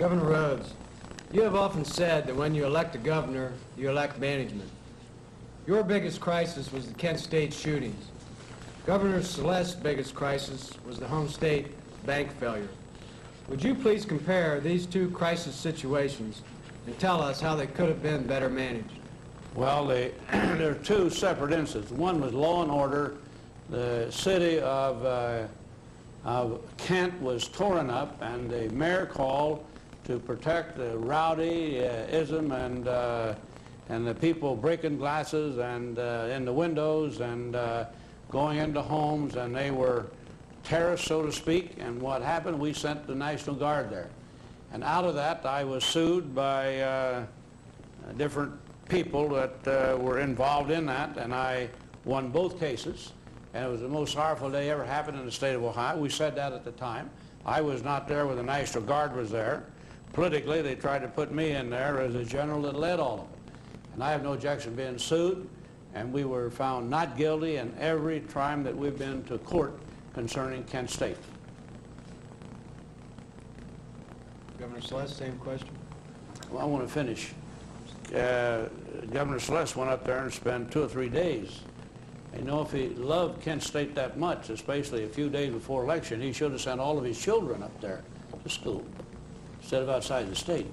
Governor Rhodes, you have often said that when you elect a governor, you elect management. Your biggest crisis was the Kent State shootings. Governor Celeste's biggest crisis was the home state bank failure. Would you please compare these two crisis situations and tell us how they could have been better managed? Well, there are two separate incidents. One was law and order. The city of Kent was torn up, and the mayor called to protect the rowdyism and the people breaking glasses and in the windows and going into homes, and they were terrorists, so to speak. And what happened, we sent the National Guard there. And out of that, I was sued by different people that were involved in that, and I won both cases. And it was the most sorrowful day ever happened in the state of Ohio. We said that at the time. I was not there when the National Guard was there. Politically, they tried to put me in there as a general that led all of it. And I have no objection being sued, and we were found not guilty in every time that we've been to court concerning Kent State. Governor Celeste, same question. Well, I want to finish. Governor Celeste went up there and spent 2 or 3 days. You know, if he loved Kent State that much, especially a few days before election, he should have sent all of his children up there to school instead of outside the state.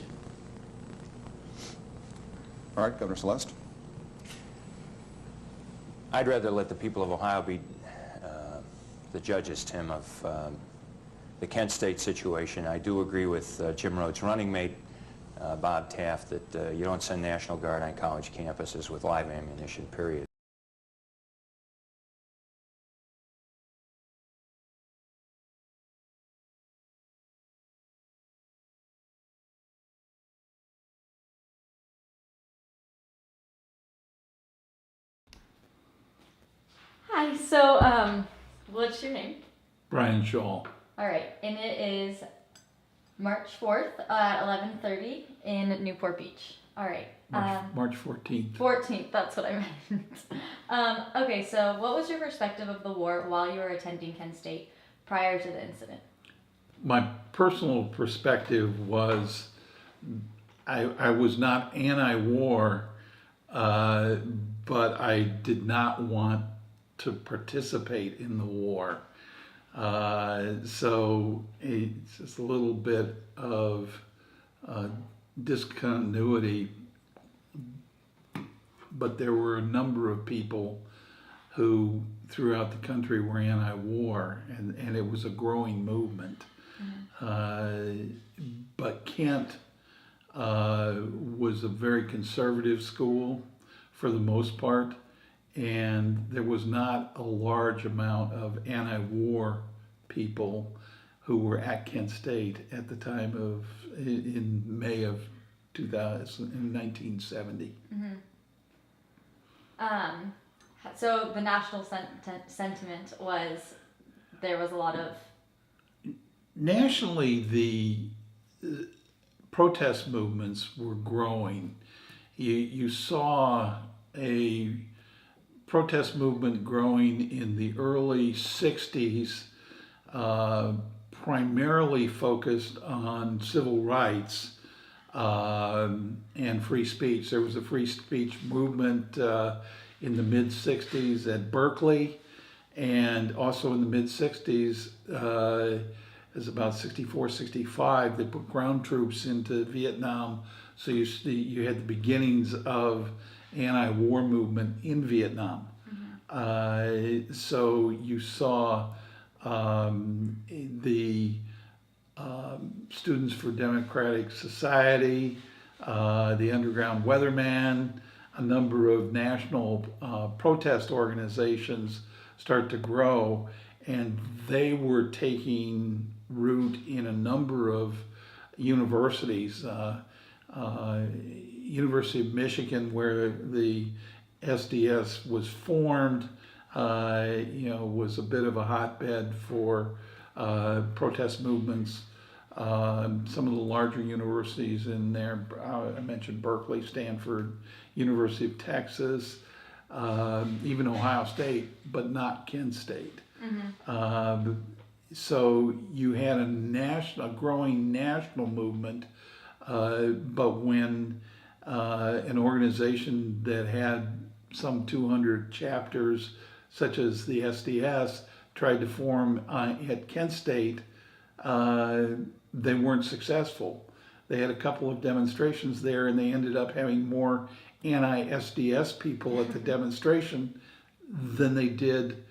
All right, Governor Celeste. I'd rather let the people of Ohio be the judges, Tim, of the Kent State situation. I do agree with Jim Rhodes' running mate, Bob Taft, that you don't send National Guard on college campuses with live ammunition, period. Hi, so what's your name? Bryan Shaw. All right, and it is March 4th at 11:30 in Newport Beach. All right. March 14th. 14th, that's what I meant. Okay, so what was your perspective of the war while you were attending Kent State prior to the incident? My personal perspective was I was not anti-war, but I did not want to participate in the war. So it's just a little bit of discontinuity, but there were a number of people who throughout the country were anti-war, and it was a growing movement. But Kent was a very conservative school for the most part, and there was not a large amount of anti-war people who were at Kent State at the time of, in May of 2000, in 1970. So the national sentiment was there was a lot of... Nationally, the protest movements were growing. You saw a protest movement growing in the early 60s, primarily focused on civil rights and free speech. There was a free speech movement in the mid-60s at Berkeley, and also in the mid-60s, it was about 64, 65, they put ground troops into Vietnam. So you had the beginnings of anti-war movement in Vietnam. So you saw the Students for Democratic Society, the Underground Weatherman, a number of national protest organizations start to grow, and they were taking root in a number of universities. University of Michigan, where the SDS was formed, was a bit of a hotbed for protest movements. Some of the larger universities in there, I mentioned Berkeley, Stanford, University of Texas, even Ohio State, but not Kent State. so you had a growing national movement, but when an organization that had some 200 chapters, such as the SDS, tried to form at Kent State, they weren't successful. They had a couple of demonstrations there, and they ended up having more anti-SDS people at the demonstration than they did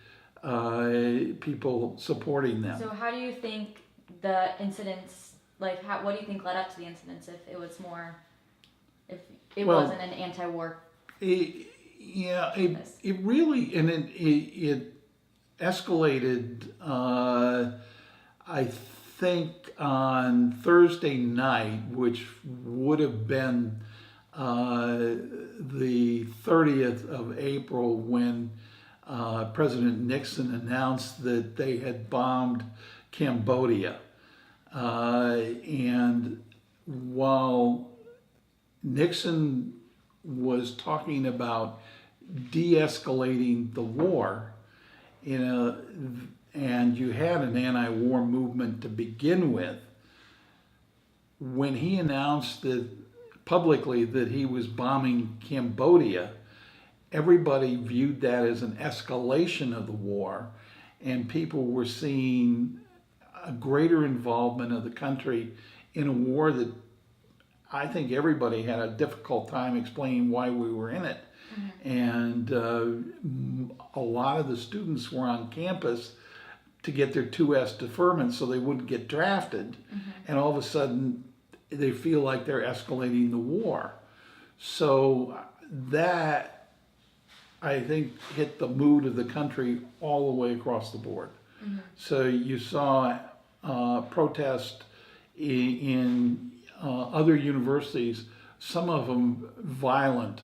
people supporting them. So how do you think the incidents, like, what do you think led up to the incidents if it was more, if it wasn't an anti-war? It really, and it escalated, I think on Thursday night, which would have been the 30th of April, when President Nixon announced that they had bombed Cambodia. And while Nixon was talking about de-escalating the war, and you had an anti-war movement to begin with, when he announced that publicly that he was bombing Cambodia, everybody viewed that as an escalation of the war, and people were seeing a greater involvement of the country in a war that I think everybody had a difficult time explaining why we were in it. And a lot of the students were on campus to get their 2S deferment so they wouldn't get drafted. And all of a sudden, they feel like they're escalating the war. So that, I think, hit the mood of the country all the way across the board. So you saw protest in other universities, some of them violent.